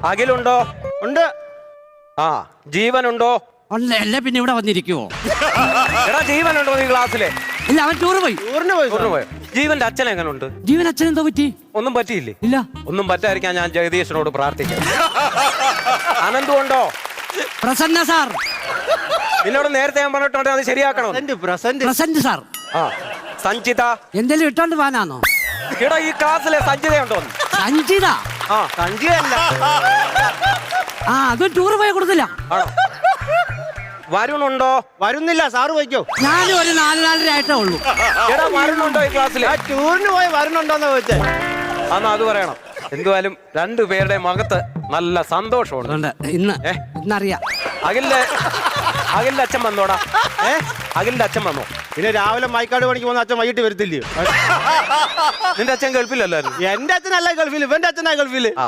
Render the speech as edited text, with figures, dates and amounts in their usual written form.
അഖിലുണ്ടോ? ഉണ്ട്. ആ ജീവനുണ്ടോ? അല്ല പിന്നെ ഇവിടെ വന്നിരിക്കുവോ? എടാ ജീവനുണ്ടോ നീ ക്ലാസ്സിലെ? ഇല്ല, അവൻ ടൂറ് പോയി. ടൂറിന് പോയി. ജീവന്റെ അച്ഛൻ എങ്ങനുണ്ട്? ജീവൻ അച്ഛൻ എന്തോ പറ്റി? ഒന്നും പറ്റിയില്ലേ? ഇല്ല. ഒന്നും പറ്റാതിരിക്കാൻ ഞാൻ ജഗദീശനോട് പ്രാർത്ഥിക്കാം. അനന്തു ഉണ്ടോ? പ്രസന്ന സാർ. നിന്നോട് നേരത്തെ ഞാൻ പറഞ്ഞിട്ടുണ്ട് അത് ശരിയാക്കണം. Present sir. ആ സഞ്ചിത എന്തേലും ഇട്ടോണ്ട് പോകാനാണോ? എടാ ഈ ക്ലാസ്സിലെ സഞ്ചിത ഉണ്ടോ? സഞ്ചിത? ആ സഞ്ചിയല്ല. ആ അതും ടൂറ് പോയി കൊടുത്തില്ല. ആണോ? വരുണുണ്ടോ? വരുന്നില്ല, സാറ് പോയിക്കോ. ഞാനും ഒരു 4-4.5 ആയിട്ടേ ഉള്ളൂ. എടാ വരുണുണ്ടോ ഈ ക്ലാസ്സിലെ? ടൂറിന് പോയി വരുന്നുണ്ടോന്ന് ചോദിച്ചേ. അന്ന് അത് പറയണം. എന്തുവായാലും രണ്ടുപേരുടെ മുഖത്ത് നല്ല സന്തോഷമുണ്ട്. അതുകൊണ്ട് ഇന്നറിയാം. അഖിലിന്റെ അച്ഛൻ വന്നോടാ. അഖിലിന്റെ അച്ഛൻ വന്നോ? പിന്നെ രാവിലെ മൈക്കാട് പണിക്ക് പോകുന്ന അച്ഛൻ വൈകിട്ട് വരത്തില്ലയോ? നിന്റെ അച്ഛൻ ഗൾഫിലല്ലായിരുന്നു? എന്റെ അച്ഛനല്ല ഗൾഫിൽ, ഇവന്റെ അച്ഛനാ ഗൾഫില്. ആ